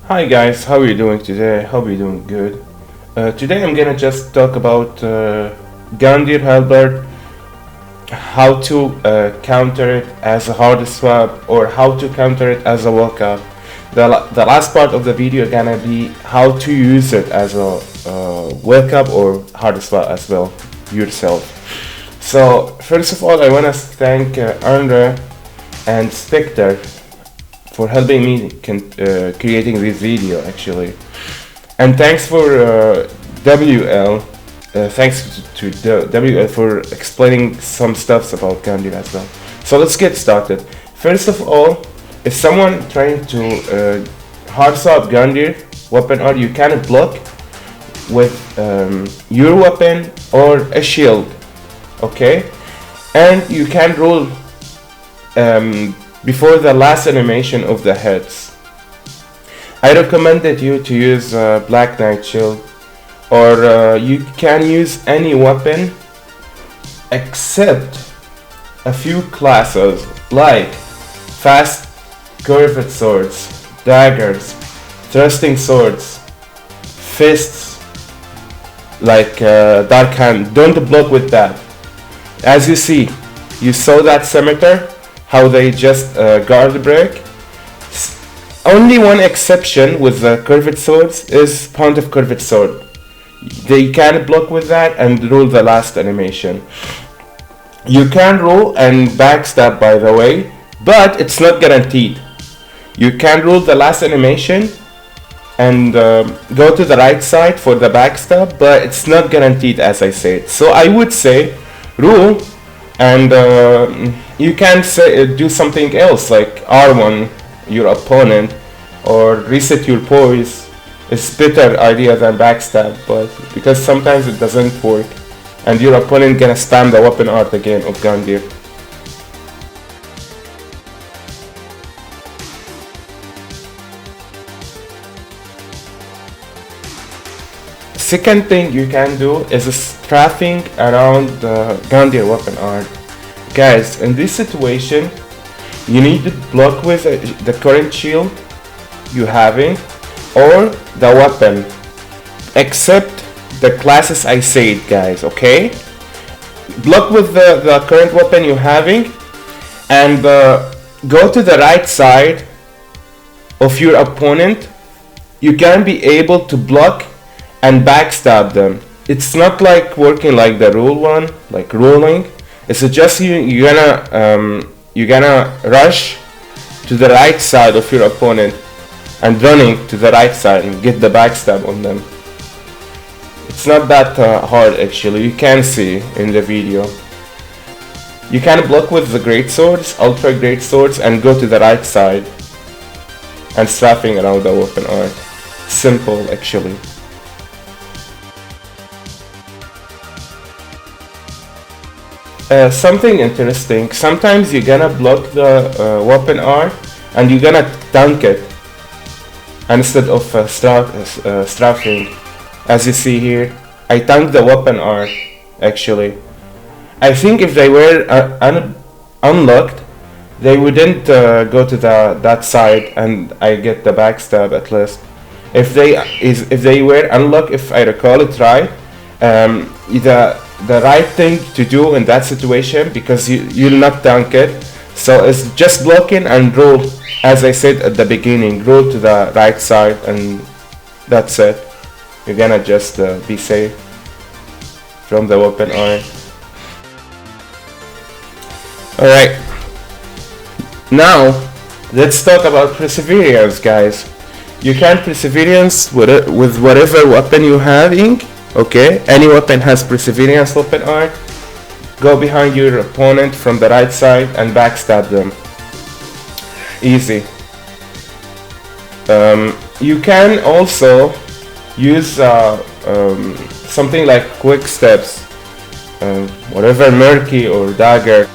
Hi guys, how are you doing today? Hope you're doing good. Today I'm gonna just talk about Gundyr Halberd, how to counter it as a hard swap or how to counter it as a walkup. The last part of the video gonna be how to use it as a walkup or hard swap as well yourself. So first of all, I wanna thank Andre and Specter for helping me creating this video actually, and thanks for WL. Thanks to WL for explaining some stuffs about Gundyr as well. So let's get started. First of all, if someone trying to hard swap Gundyr weapon art, you can block with your weapon or a shield, okay, and you can roll before the last animation of the heads. I recommended you to use Black Knight Shield, or you can use any weapon except a few classes like fast curved swords, daggers, thrusting swords, fists, like dark hand. Don't block with that. As you see, you saw that scimitar, how they just guard break. Only one exception with the curved swords is Pontiff Curved Sword. They can block with that and roll the last animation. You can roll and backstab, by the way, but it's not guaranteed. You can roll the last animation and go to the right side for the backstab, but it's not guaranteed, as I said. So I would say roll, and you can do something else like R1 your opponent or reset your poise. It's better idea than backstab, but because sometimes it doesn't work and your opponent gonna spam the weapon art again of Gundyr. Second thing you can do is strafing around the Gundyr weapon art. Guys, in this situation, you need to block with the current shield you having or the weapon, except the classes I said, guys, okay? Block with the current weapon you having and go to the right side of your opponent. You can be able to block and backstab them. It's not like working like the rule one, like rolling. It's just you're gonna rush to the right side of your opponent and running to the right side and get the backstab on them. It's not that hard actually. You can see in the video. You can block with the great swords, ultra great swords, and go to the right side and strafing around the weapon art. Simple actually. Something interesting, sometimes you're gonna block the weapon art and you're gonna tank it instead of strafing. As you see here, I tanked the weapon art actually. I think if they were unlocked, they wouldn't go to that side and I get the backstab at least. If they were unlocked, if I recall it right, the right thing to do in that situation, because you'll not tank it, so it's just blocking and roll, as I said at the beginning, roll to the right side and that's it. You're gonna just be safe from the weapon art. Alright, now let's talk about perseverance, guys. You can perseverance with whatever weapon you're having. Okay, any weapon has perseverance weapon art. Go behind your opponent from the right side and backstab them. Easy. You can also use something like quick steps, whatever murky or dagger.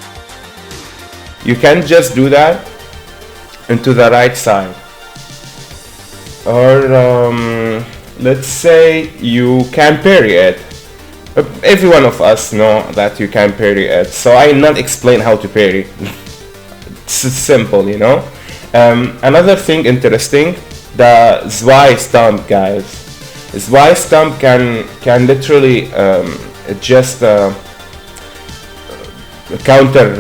You can just do that into the right side. Or let's say you can parry it. Every one of us know that you can parry it, so I not explain how to parry. It's simple, you know. Another thing interesting the Zwei stump, guys. Zwei stump can literally just counter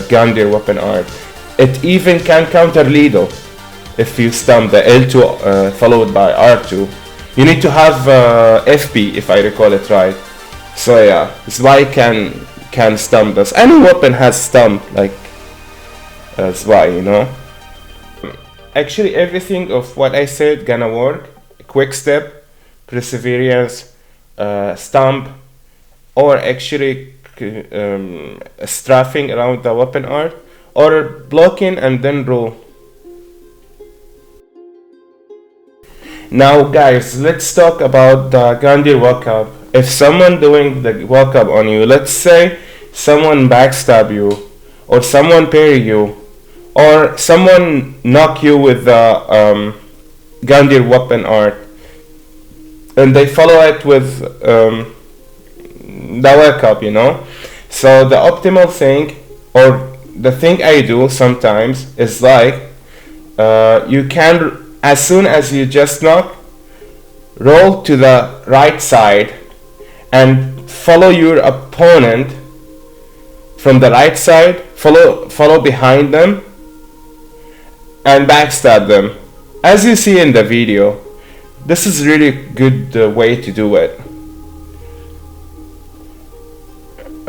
Gundyr weapon art. It even can counter Lido if you stump the L2 followed by R2. You need to have FP if I recall it right. So yeah, Zwei can stump us. Any weapon has stump like Zwei, you know. Actually, everything of what I said gonna work. Quick step, perseverance, stump, or actually strafing around the weapon art, or blocking and then roll. Now guys, let's talk about the Gundyr walk-up. If someone doing the walk-up on you, let's say someone backstab you, or someone parry you, or someone knock you with the Gundyr weapon art, and they follow it with the walk-up, you know. So the optimal thing, or the thing I do sometimes, is like you can, as soon as you just knock, roll to the right side and follow your opponent from the right side, follow behind them and backstab them. As you see in the video, this is really good way to do it.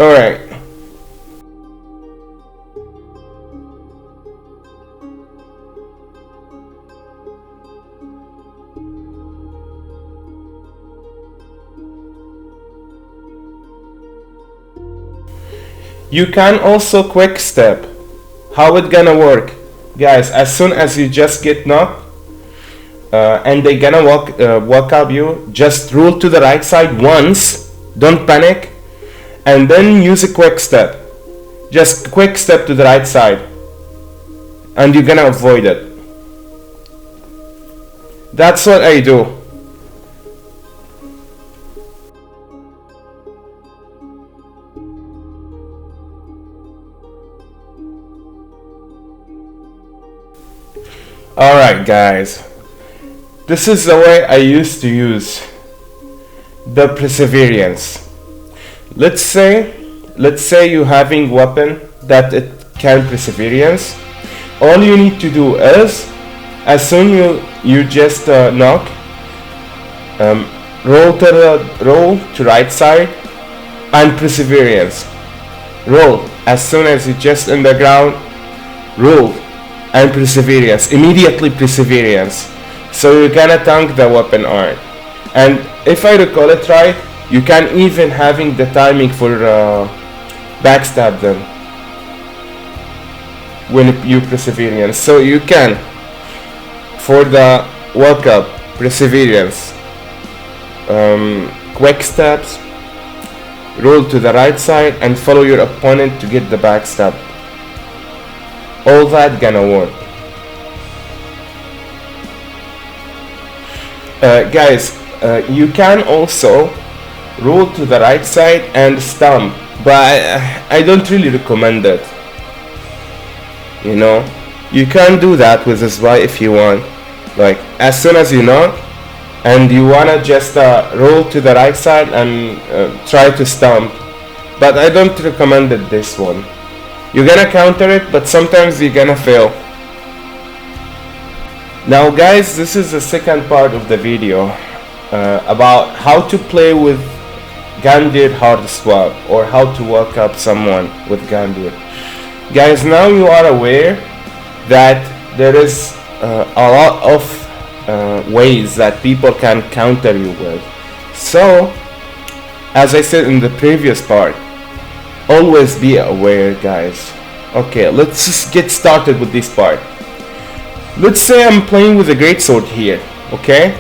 Alright. You can also quick step. How it gonna work? Guys, as soon as you just get knocked and they gonna walk up you, just roll to the right side once, don't panic, and then use a quick step. Just quick step to the right side and you're gonna avoid it. That's what I do. Alright guys, this is the way I used to use the perseverance. Let's say you having weapon that it can perseverance. All you need to do is, as soon you just knock, roll to right side and perseverance. Roll as soon as you just in the ground, roll and perseverance, immediately perseverance. So you're gonna tank the weapon art. And if I recall it right, you can even having the timing for backstab them when you perseverance. So you can, for the walk up, perseverance, quick steps, roll to the right side and follow your opponent to get the backstab. All that gonna work. Guys, you can also roll to the right side and stump, but I don't really recommend it. You know, you can do that with this Zwei if you want. Like, as soon as you knock and you wanna just roll to the right side and try to stump, but I don't recommend it, this one. You're gonna counter it, but sometimes you're gonna fail. Now guys, this is the second part of the video about how to play with Gundyr hard swap, or how to walk up someone with Gundyr. Guys, now you are aware that there is a lot of ways that people can counter you with. So, as I said in the previous part, always be aware, guys. Okay, let's just get started with this part. Let's say I'm playing with a greatsword here, okay?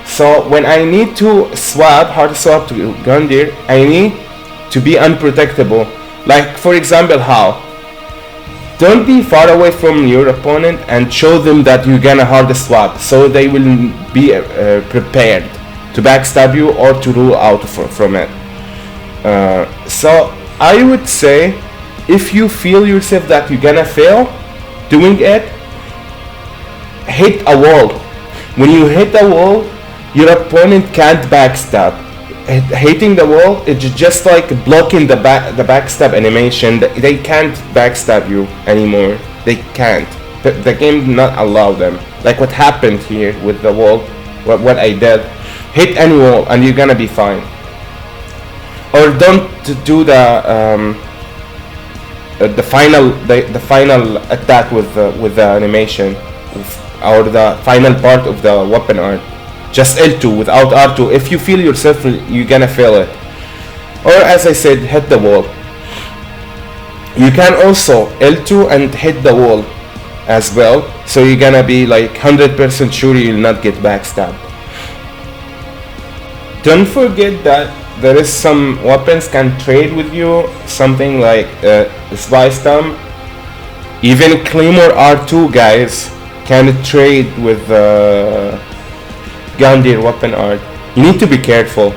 So when I need to swap, hard swap to Gundyr, I need to be unprotectable. Like, for example, how? Don't be far away from your opponent and show them that you're gonna hard swap, so they will be prepared to backstab you or to rule out from it. So I would say, if you feel yourself that you're gonna fail doing it, hit a wall. When you hit the wall, your opponent can't backstab. Hitting the wall, it's just like blocking the backstab animation. They can't backstab you anymore. They can't. The game did not allow them. Like what happened here with the wall, what I did. Hit any wall and you're gonna be fine. Or don't do the final attack with the animation, or the final part of the weapon art. Just L2 without R2. If you feel yourself, you're gonna fail it. Or as I said, hit the wall. You can also L2 and hit the wall as well. So you're gonna be like 100% sure you'll not get backstabbed. Don't forget that there is some weapons can trade with you. Something like Spice Thumb. Even Claymore R2 guys can trade with Gundyr weapon art. You need to be careful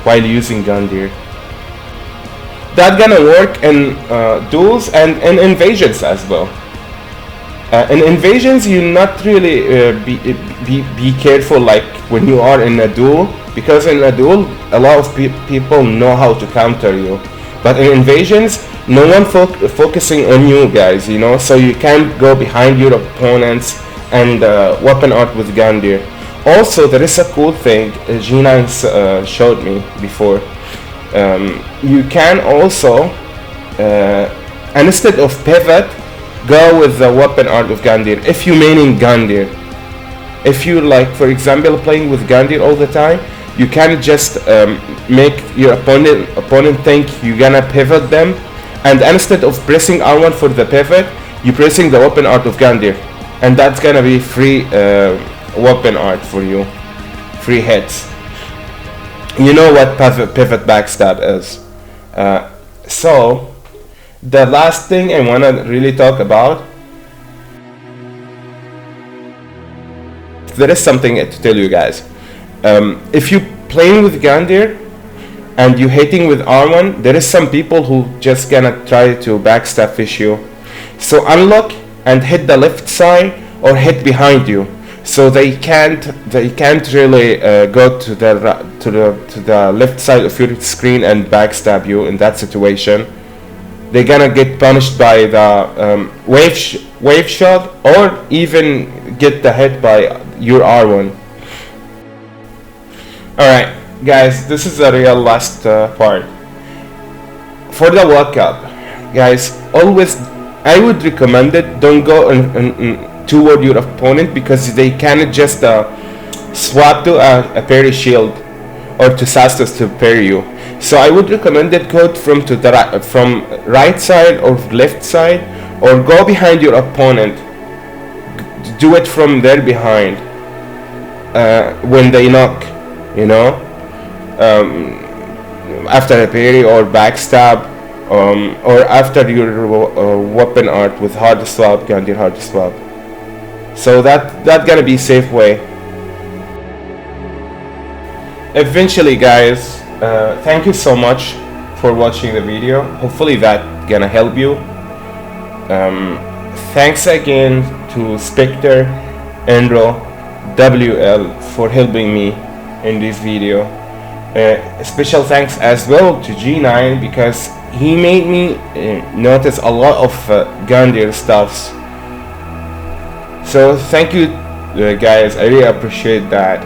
while using Gundyr. That's gonna work in duels and in invasions as well. In invasions, you not really be careful like when you are in a duel, because in a duel a lot of people know how to counter you. But in invasions, no one focusing on you guys, you know, so you can't go behind your opponents and weapon art with Gundyr. Also, there is a cool thing G9 showed me before. You can also, instead of pivot, go with the weapon art of Gundyr. If you maining Gundyr, if you like, for example, playing with Gundyr all the time, you can just make your opponent think you're gonna pivot them, and instead of pressing R1 for the pivot, you're pressing the weapon art of Gundyr, and that's gonna be free weapon art for you, free hits. You know what pivot backstab is. So the last thing I want to really talk about, there is something to tell you guys. If you playing with Gundyr and you hitting with R1, there is some people who just gonna try to backstab fish you. So unlock and hit the left side or hit behind you. So they can't really go to the left side of your screen and backstab you in that situation. They're gonna get punished by the wave shot, or even get the hit by your R1. Alright guys, this is the real last part. For the walk up, guys, always I would recommend it. Don't go toward your opponent, because they can just swap to a parry shield, or to Sastos to parry you. So I would recommend it go from right side or left side, or go behind your opponent. Do it from there behind when they knock, you know, after a parry or backstab, or after your weapon art with hard swap, Gundyr hard swap. So that's gonna be safe way. Eventually guys, thank you so much for watching the video. Hopefully that gonna help you. Thanks again to Specter Unruhestifter for helping me in this video. Special thanks as well to G9, because he made me notice a lot of Gundyr stuffs. So thank you guys, I really appreciate that.